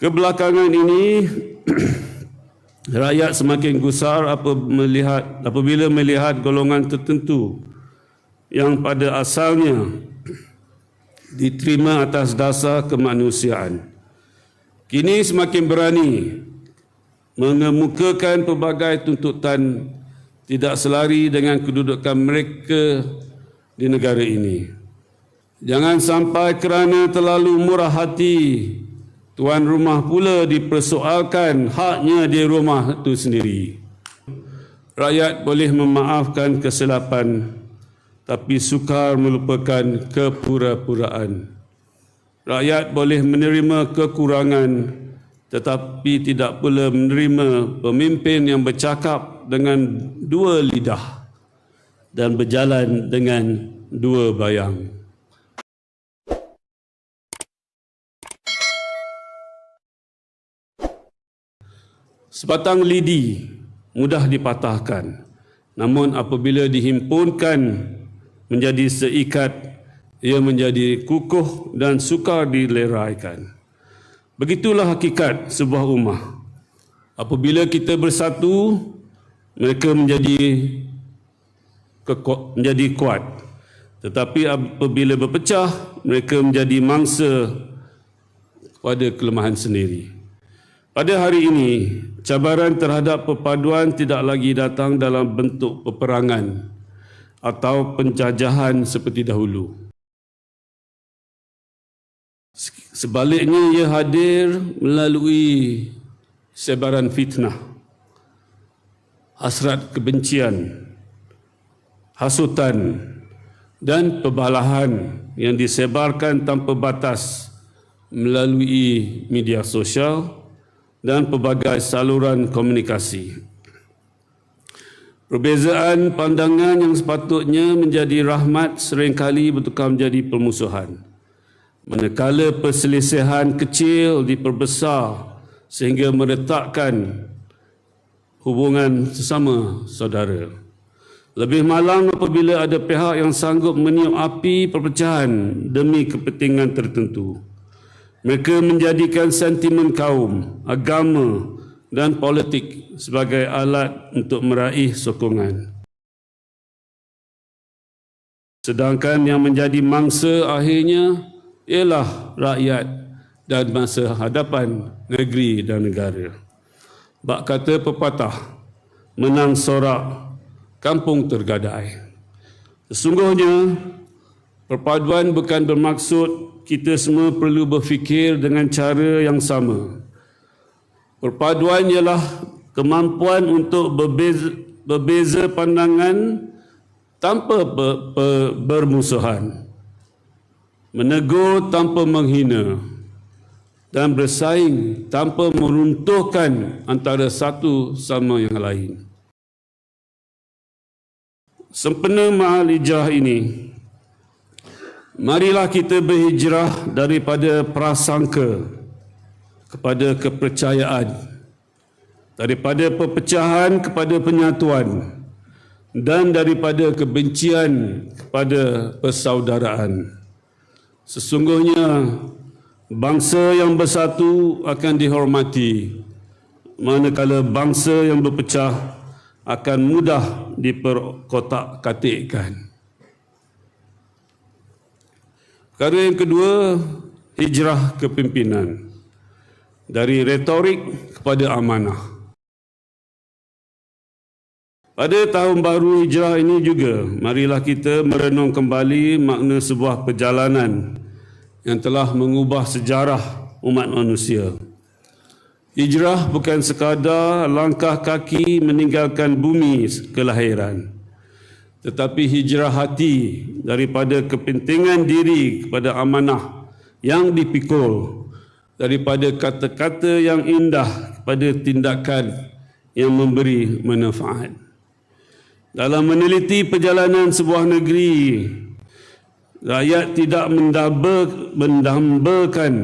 Kebelakangan ini rakyat semakin gusar apabila melihat golongan tertentu yang pada asalnya diterima atas dasar kemanusiaan kini semakin berani mengemukakan pelbagai tuntutan tidak selari dengan kedudukan mereka di negara ini. Jangan sampai kerana terlalu murah hati tuan rumah pula dipersoalkan haknya di rumah itu sendiri. Rakyat boleh memaafkan kesilapan, tapi sukar melupakan kepura-puraan. Rakyat boleh menerima kekurangan, tetapi tidak pula menerima pemimpin yang bercakap dengan dua lidah dan berjalan dengan dua bayang. Sebatang lidi mudah dipatahkan, namun apabila dihimpunkan menjadi seikat, ia menjadi kukuh dan sukar dileraikan. Begitulah hakikat sebuah ummah. Apabila kita bersatu, mereka menjadi kuat. Tetapi apabila berpecah, mereka menjadi mangsa pada kelemahan sendiri. Pada hari ini, cabaran terhadap perpaduan tidak lagi datang dalam bentuk peperangan atau penjajahan seperti dahulu. Sebaliknya, ia hadir melalui sebaran fitnah, hasrat kebencian, hasutan dan pembalahan yang disebarkan tanpa batas melalui media sosial dan pelbagai saluran komunikasi. Perbezaan pandangan yang sepatutnya menjadi rahmat seringkali bertukar menjadi permusuhan. Manakala perselisihan kecil diperbesar sehingga meretakkan hubungan sesama saudara. Lebih malang apabila ada pihak yang sanggup meniup api perpecahan demi kepentingan tertentu. Mereka menjadikan sentimen kaum, agama dan politik sebagai alat untuk meraih sokongan. Sedangkan yang menjadi mangsa akhirnya ialah rakyat dan masa hadapan negeri dan negara. Bak kata pepatah, menang sorak, kampung tergadai. Sesungguhnya, perpaduan bukan bermaksud kita semua perlu berfikir dengan cara yang sama. Perpaduan ialah kemampuan untuk berbeza pandangan tanpa bermusuhan, menegur tanpa menghina, dan bersaing tanpa meruntuhkan antara satu sama yang lain. Sempena Mahal Hijrah ini, marilah kita berhijrah daripada prasangka kepada kepercayaan, daripada perpecahan kepada penyatuan, dan daripada kebencian kepada persaudaraan. Sesungguhnya, bangsa yang bersatu akan dihormati, manakala bangsa yang berpecah akan mudah diperkotak-katikkan. Perkara yang kedua, hijrah kepimpinan. Dari retorik kepada amanah. Pada tahun baru hijrah ini juga, marilah kita merenung kembali makna sebuah perjalanan yang telah mengubah sejarah umat manusia. Hijrah bukan sekadar langkah kaki meninggalkan bumi kelahiran, tetapi hijrah hati daripada kepentingan diri kepada amanah yang dipikul, daripada kata-kata yang indah kepada tindakan yang memberi manfaat. Dalam meneliti perjalanan sebuah negeri, rakyat tidak mendambakan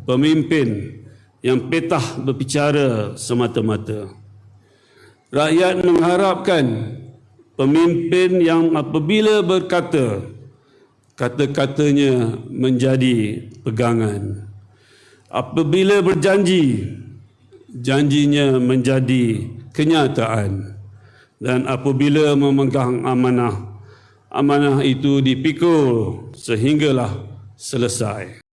pemimpin yang petah berbicara semata-mata. Rakyat mengharapkan pemimpin yang apabila berkata, kata-katanya menjadi pegangan. Apabila berjanji, janjinya menjadi kenyataan. Dan apabila memegang amanah, amanah itu dipikul sehinggalah selesai.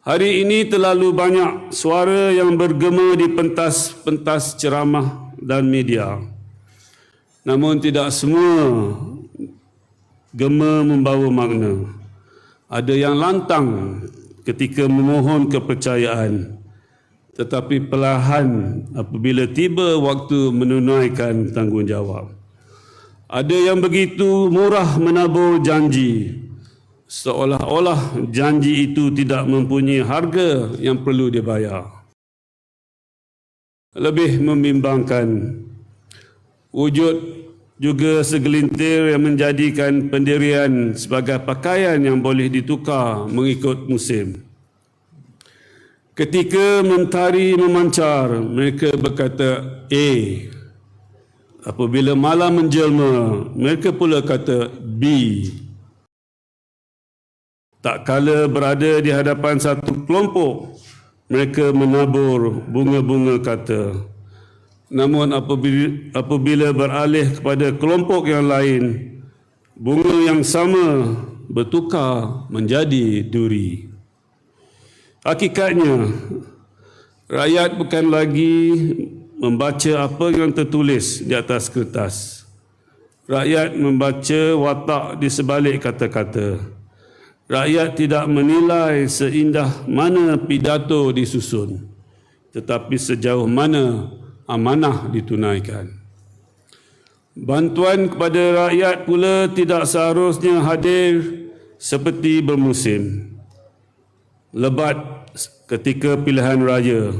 Hari ini terlalu banyak suara yang bergema di pentas-pentas ceramah dan media. Namun tidak semua gema membawa makna. Ada yang lantang ketika memohon kepercayaan, tetapi perlahan apabila tiba waktu menunaikan tanggungjawab. Ada yang begitu murah menabur janji, seolah-olah janji itu tidak mempunyai harga yang perlu dibayar. Lebih membimbangkan, wujud juga segelintir yang menjadikan pendirian sebagai pakaian yang boleh ditukar mengikut musim. Ketika mentari memancar, mereka berkata A. Apabila malam menjelma, mereka pula kata B. Tak kala berada di hadapan satu kelompok, mereka menabur bunga-bunga kata. Namun apabila beralih kepada kelompok yang lain, bunga yang sama bertukar menjadi duri. Hakikatnya, rakyat bukan lagi membaca apa yang tertulis di atas kertas. Rakyat membaca watak di sebalik kata-kata. Rakyat tidak menilai seindah mana pidato disusun, tetapi sejauh mana amanah ditunaikan. Bantuan kepada rakyat pula tidak seharusnya hadir seperti bermusim. Lebat ketika pilihan raya,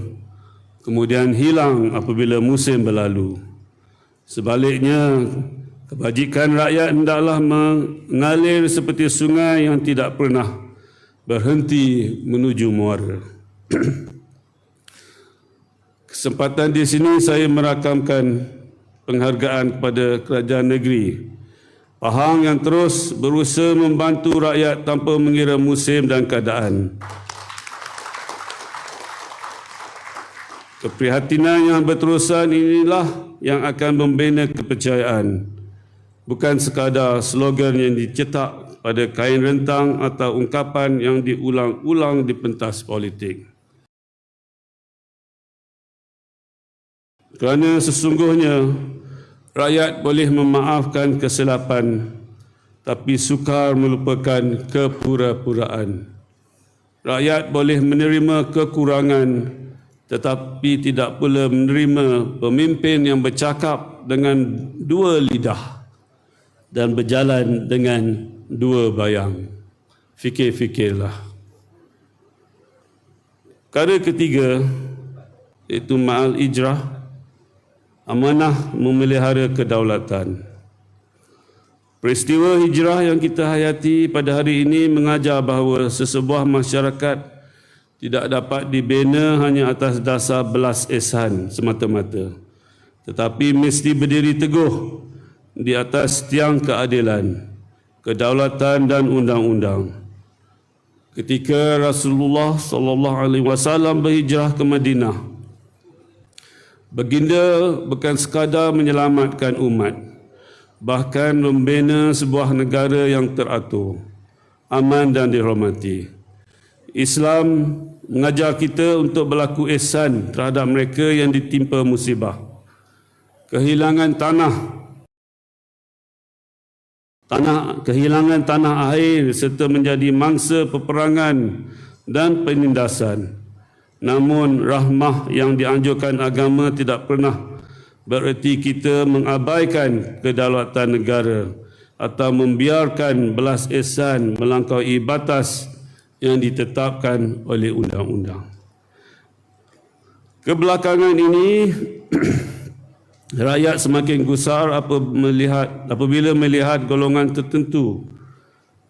kemudian hilang apabila musim berlalu. Sebaliknya, kebajikan rakyat hendaklah mengalir seperti sungai yang tidak pernah berhenti menuju muara. Kesempatan di sini saya merakamkan penghargaan kepada kerajaan negeri Pahang yang terus berusaha membantu rakyat tanpa mengira musim dan keadaan. Keprihatinan yang berterusan inilah yang akan membina kepercayaan, bukan sekadar slogan yang dicetak pada kain rentang atau ungkapan yang diulang-ulang di pentas politik. Kerana sesungguhnya rakyat boleh memaafkan kesilapan, tapi sukar melupakan kepura-puraan. Rakyat boleh menerima kekurangan, tetapi tidak pula menerima pemimpin yang bercakap dengan dua lidah dan berjalan dengan dua bayang. Fikir-fikirlah. Perkara ketiga, iaitu ma'al ijrah, amanah memelihara kedaulatan. Peristiwa hijrah yang kita hayati pada hari ini mengajar bahawa sesebuah masyarakat tidak dapat dibina hanya atas dasar belas ihsan semata-mata, tetapi mesti berdiri teguh di atas tiang keadilan, kedaulatan dan undang-undang. Ketika Rasulullah SAW berhijrah ke Madinah, baginda bukan sekadar menyelamatkan umat, bahkan membina sebuah negara yang teratur, aman dan dihormati. Islam mengajar kita untuk berlaku ihsan terhadap mereka yang ditimpa musibah, kehilangan kehilangan tanah air serta menjadi mangsa peperangan dan penindasan. Namun rahmah yang dianjurkan agama tidak pernah bererti kita mengabaikan kedaulatan negara atau membiarkan belas ihsan melampaui batas yang ditetapkan oleh undang-undang. Kebelakangan ini rakyat semakin gusar apabila melihat golongan tertentu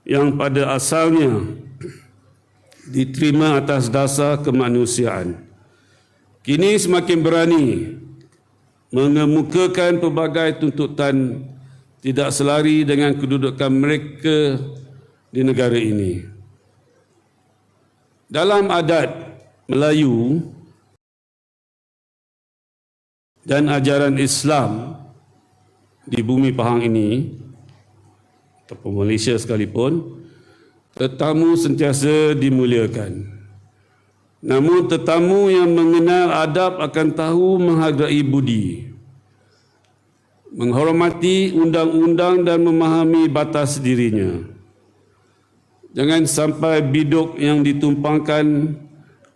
yang pada asalnya diterima atas dasar kemanusiaan, kini semakin berani mengemukakan pelbagai tuntutan tidak selari dengan kedudukan mereka di negara ini. Dalam adat Melayu dan ajaran Islam di bumi Pahang ini, ataupun Malaysia sekalipun, tetamu sentiasa dimuliakan. Namun tetamu yang mengenal adab akan tahu menghargai budi, menghormati undang-undang dan memahami batas dirinya. Jangan sampai biduk yang ditumpangkan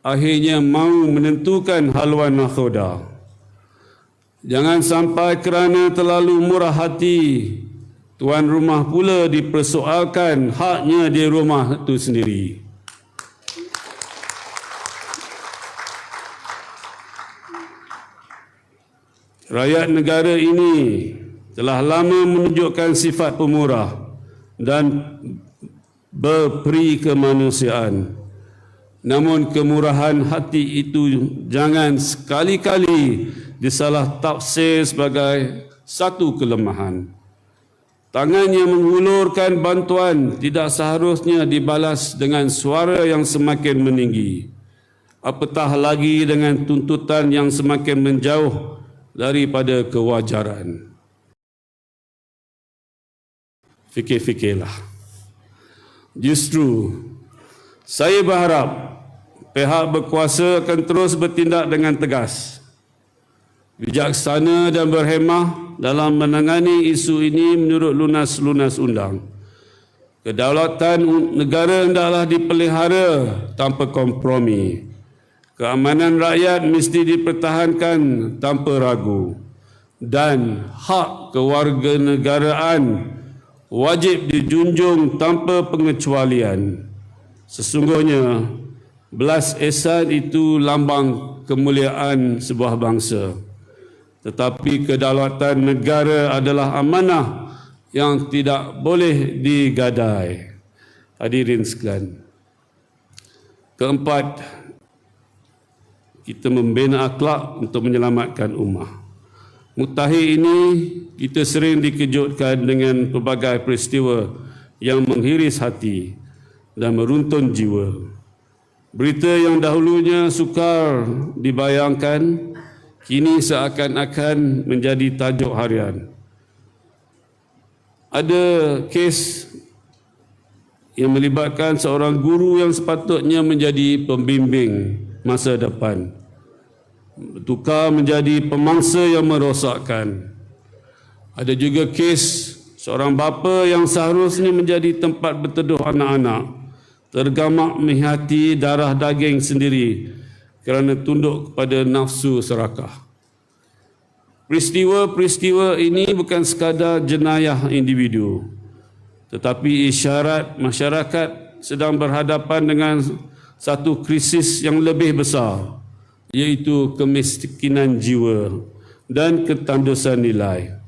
akhirnya mahu menentukan haluan nakhoda. Jangan sampai kerana terlalu murah hati, tuan rumah pula dipersoalkan haknya di rumah itu sendiri. Rakyat negara ini telah lama menunjukkan sifat pemurah dan berperi kemanusiaan. Namun kemurahan hati itu jangan sekali-kali disalah tafsir sebagai satu kelemahan. Tangan yang menghulurkan bantuan tidak seharusnya dibalas dengan suara yang semakin meninggi, apatah lagi dengan tuntutan yang semakin menjauh daripada kewajaran. Fikir-fikirlah. Justru, saya berharap pihak berkuasa akan terus bertindak dengan tegas, bijaksana dan berhemah dalam menangani isu ini menurut lunas-lunas undang. Kedaulatan negara hendaklah dipelihara tanpa kompromi. Keamanan rakyat mesti dipertahankan tanpa ragu. Dan hak kewarganegaraan wajib dijunjung tanpa pengecualian. Sesungguhnya, belas ihsan itu lambang kemuliaan sebuah bangsa. Tetapi kedaulatan negara adalah amanah yang tidak boleh digadai. Hadirin sekalian. Keempat, kita membina akhlak untuk menyelamatkan ummah. Mutakhir ini kita sering dikejutkan dengan pelbagai peristiwa yang menghiris hati dan meruntun jiwa. Berita yang dahulunya sukar dibayangkan kini seakan-akan menjadi tajuk harian. Ada kes yang melibatkan seorang guru yang sepatutnya menjadi pembimbing masa depan, bertukar menjadi pemangsa yang merosakkan. Ada juga kes seorang bapa yang seharusnya menjadi tempat berteduh anak-anak, tergamak menghati darah daging sendiri kerana tunduk kepada nafsu serakah. Peristiwa-peristiwa ini bukan sekadar jenayah individu, tetapi isyarat masyarakat sedang berhadapan dengan satu krisis yang lebih besar, iaitu kemiskinan jiwa dan ketandusan nilai.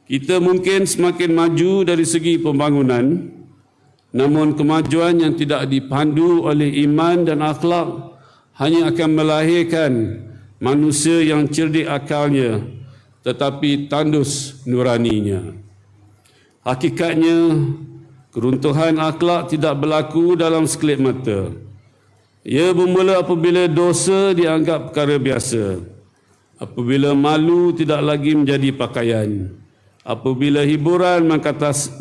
Kita mungkin semakin maju dari segi pembangunan, namun kemajuan yang tidak dipandu oleh iman dan akhlak hanya akan melahirkan manusia yang cerdik akalnya tetapi tandus nuraninya. Hakikatnya, keruntuhan akhlak tidak berlaku dalam sekelip mata. Ia bermula apabila dosa dianggap perkara biasa, apabila malu tidak lagi menjadi pakaian, apabila hiburan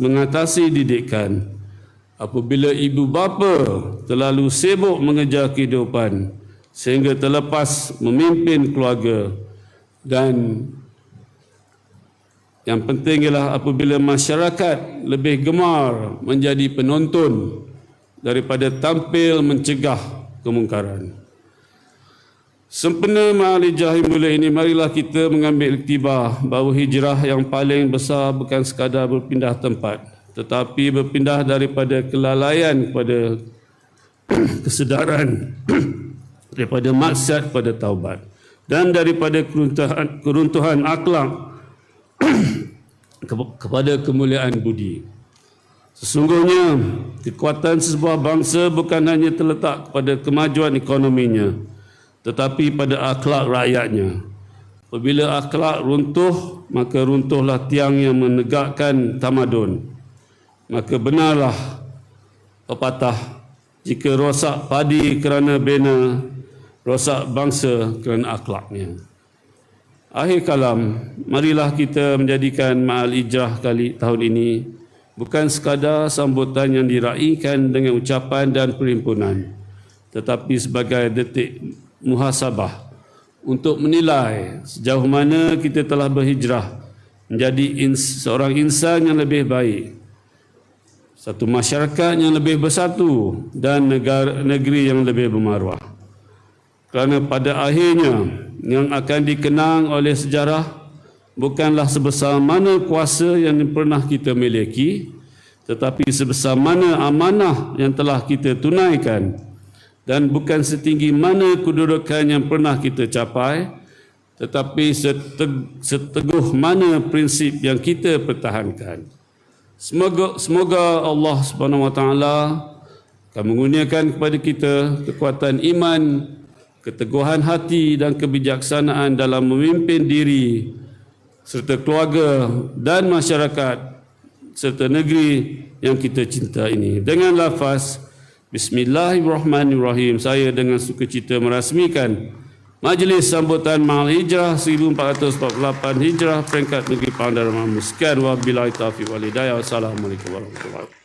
mengatasi didikan, apabila ibu bapa terlalu sibuk mengejar kehidupan sehingga terlepas memimpin keluarga, dan yang penting ialah apabila masyarakat lebih gemar menjadi penonton daripada tampil mencegah kemungkaran. Sempena Maulid Mulia ini, marilah kita mengambil iktibar bahawa hijrah yang paling besar bukan sekadar berpindah tempat, tetapi berpindah daripada kelalaian kepada kesedaran, daripada maksiat kepada taubat, dan daripada keruntuhan akhlak kepada kemuliaan budi. Sesungguhnya, kekuatan sebuah bangsa bukan hanya terletak pada kemajuan ekonominya, tetapi pada akhlak rakyatnya. Apabila akhlak runtuh, maka runtuhlah tiang yang menegakkan tamadun. Maka benarlah pepatah, jika rosak padi kerana bena, rosak bangsa kerana akhlaknya. Akhir kalam, marilah kita menjadikan Ma'al Hijrah kali tahun ini bukan sekadar sambutan yang diraihkan dengan ucapan dan perhimpunan, tetapi sebagai detik muhasabah untuk menilai sejauh mana kita telah berhijrah menjadi seorang insan yang lebih baik, satu masyarakat yang lebih bersatu dan negeri yang lebih bermaruah. Kerana pada akhirnya yang akan dikenang oleh sejarah bukanlah sebesar mana kuasa yang pernah kita miliki, tetapi sebesar mana amanah yang telah kita tunaikan, dan bukan setinggi mana kedudukan yang pernah kita capai, tetapi seteguh mana prinsip yang kita pertahankan. Semoga Allah Subhanahu Wa Taala akan mengurniakan kepada kita kekuatan iman, keteguhan hati dan kebijaksanaan dalam memimpin diri serta keluarga dan masyarakat serta negeri yang kita cinta ini. Dengan lafaz Bismillahirrahmanirrahim, saya dengan sukacita merasmikan Majlis Sambutan Ma'al Hijrah 1448 Hijrah peringkat negeri Pandaran Sekian, wabillahi taufiq wal hidayah. Wassalamualaikum warahmatullahi wabarakatuh.